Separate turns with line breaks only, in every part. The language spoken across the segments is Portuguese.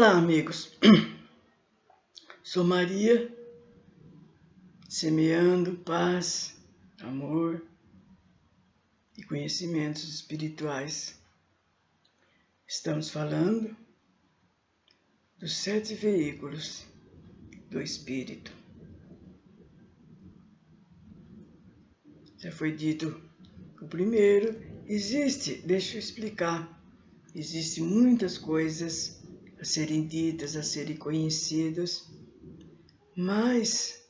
Olá, amigos. Sou Maria, semeando paz, amor e conhecimentos espirituais. Estamos falando dos 7 veículos do Espírito. Já foi dito o primeiro. Deixa eu explicar, existem muitas coisas a serem ditas, a serem conhecidas, mas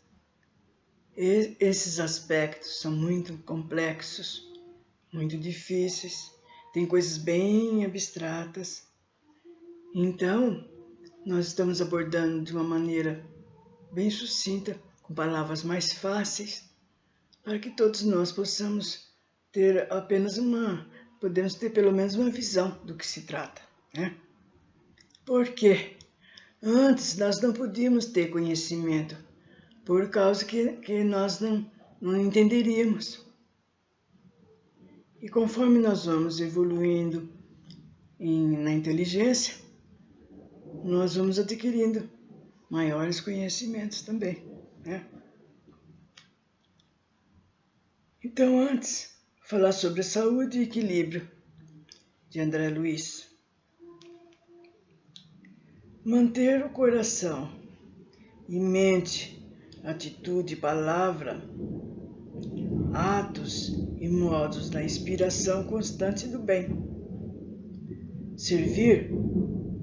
esses aspectos são muito complexos, muito difíceis, tem coisas bem abstratas. Então, nós estamos abordando de uma maneira bem sucinta, com palavras mais fáceis, para que todos nós possamos ter podemos ter pelo menos uma visão do que se trata, né? Porque antes nós não podíamos ter conhecimento, por causa que nós não entenderíamos. E conforme nós vamos evoluindo na inteligência, nós vamos adquirindo maiores conhecimentos também, né? Então, antes, falar sobre a saúde e equilíbrio, de André Luiz. Manter o coração e mente, atitude, palavra, atos e modos da inspiração constante do bem. Servir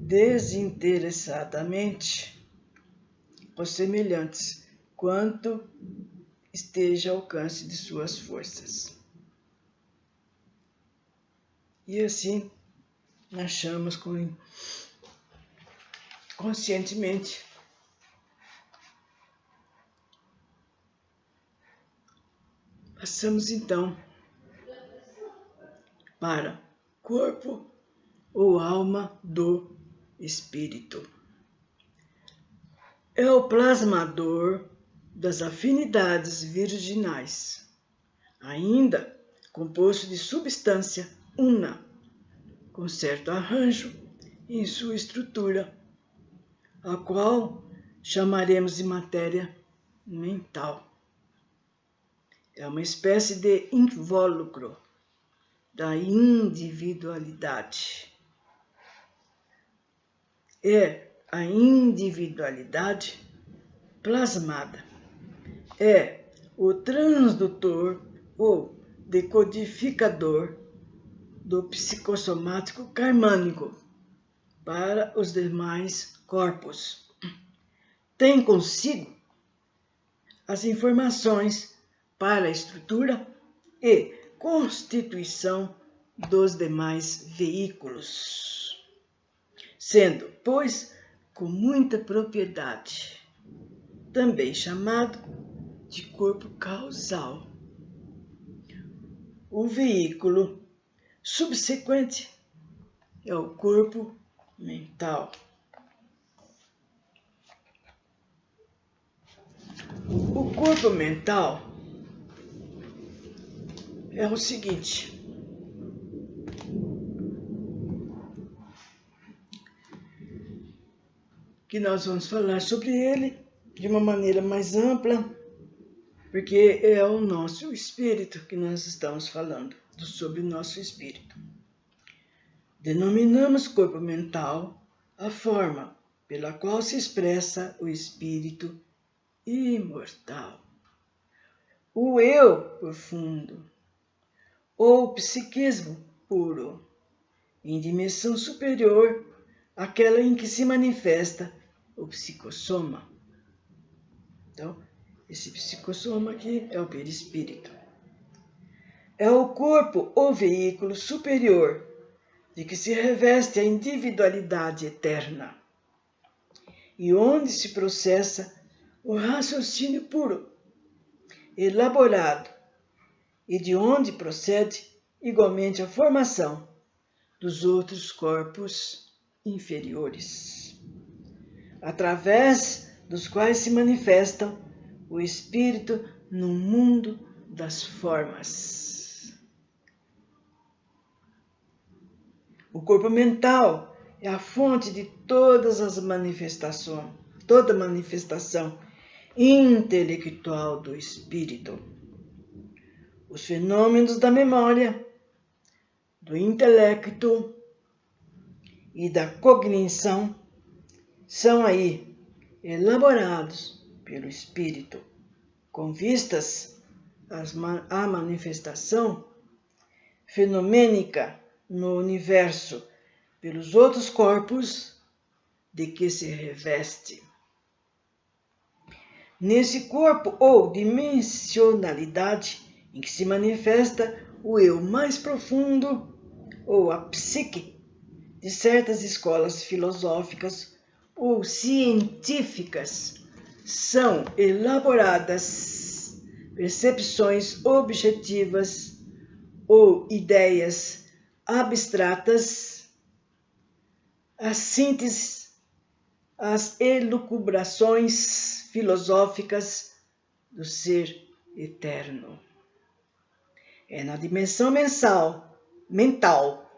desinteressadamente aos semelhantes, quanto esteja ao alcance de suas forças. E assim, nós chamamos conscientemente. Passamos então para corpo ou alma do espírito. É o plasmador das afinidades virginais, ainda composto de substância una, com certo arranjo em sua estrutura, a qual chamaremos de matéria mental. É uma espécie de invólucro da individualidade. É a individualidade plasmada. É o transdutor ou decodificador do psicossomático karmânico para os demais corpos. Tem consigo as informações para a estrutura e constituição dos demais veículos, sendo, pois, com muita propriedade, também chamado de corpo causal. O veículo subsequente é o corpo mental. O corpo mental é o seguinte: que nós vamos falar sobre ele de uma maneira mais ampla, porque é o nosso espírito que nós estamos falando, sobre o nosso espírito. Denominamos corpo mental a forma pela qual se expressa o espírito imortal, o eu profundo, ou psiquismo puro, em dimensão superior àquela em que se manifesta o psicossoma. Então, esse psicossoma aqui é o perispírito. É o corpo ou veículo superior de que se reveste a individualidade eterna e onde se processa o raciocínio puro, elaborado, e de onde procede igualmente a formação dos outros corpos inferiores, através dos quais se manifestam o espírito no mundo das formas. O corpo mental é a fonte de todas as manifestações, toda manifestação intelectual do espírito. Os fenômenos da memória, do intelecto e da cognição são aí elaborados pelo espírito, com vistas à manifestação fenomênica no universo pelos outros corpos de que se reveste. Nesse corpo ou dimensionalidade em que se manifesta o eu mais profundo ou a psique de certas escolas filosóficas ou científicas, são elaboradas percepções objetivas ou ideias abstratas, as sínteses, as elucubrações filosóficas do ser eterno. É na dimensão mental,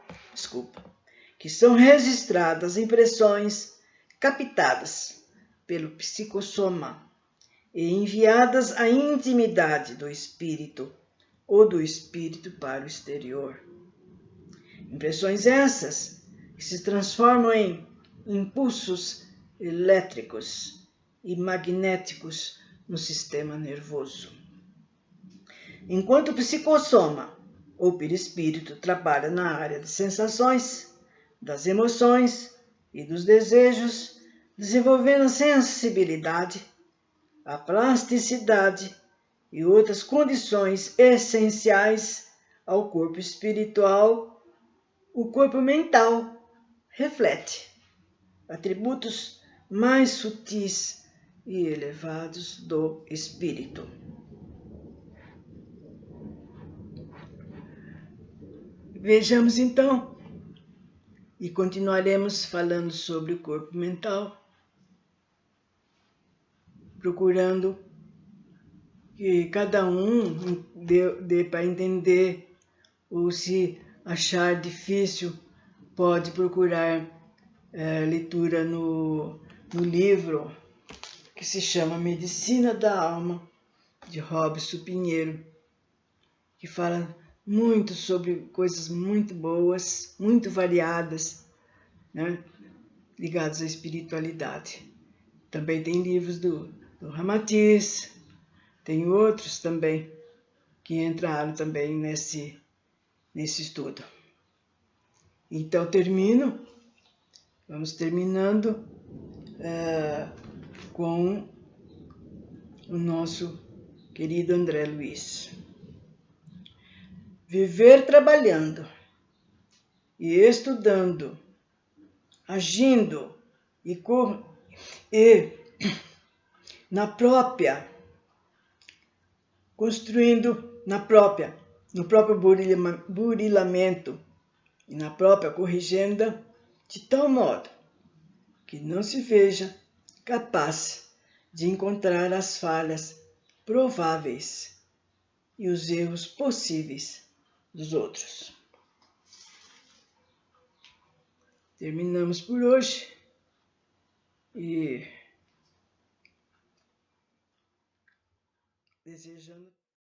que são registradas impressões captadas pelo psicossoma e enviadas à intimidade do espírito ou do espírito para o exterior. Impressões essas que se transformam em impulsos elétricos e magnéticos no sistema nervoso. Enquanto o psicossoma ou perispírito trabalha na área de sensações, das emoções e dos desejos, desenvolvendo a sensibilidade, a plasticidade e outras condições essenciais ao corpo espiritual, o corpo mental reflete atributos mais sutis e elevados do espírito. Vejamos então, e continuaremos falando sobre o corpo mental, procurando que cada um dê para entender, ou se achar difícil, pode procurar leitura no livro que se chama Medicina da Alma, de Robson Pinheiro, que fala muito sobre coisas muito boas, muito variadas, né, ligadas à espiritualidade. Também tem livros do Ramatiz, tem outros também que entraram também nesse estudo. Então vamos terminando com o nosso querido André Luiz. Viver trabalhando e estudando, agindo e na própria, construindo no próprio burilamento e na própria corrigenda, de tal modo que não se veja capaz de encontrar as falhas prováveis e os erros possíveis dos outros. Terminamos por hoje e desejando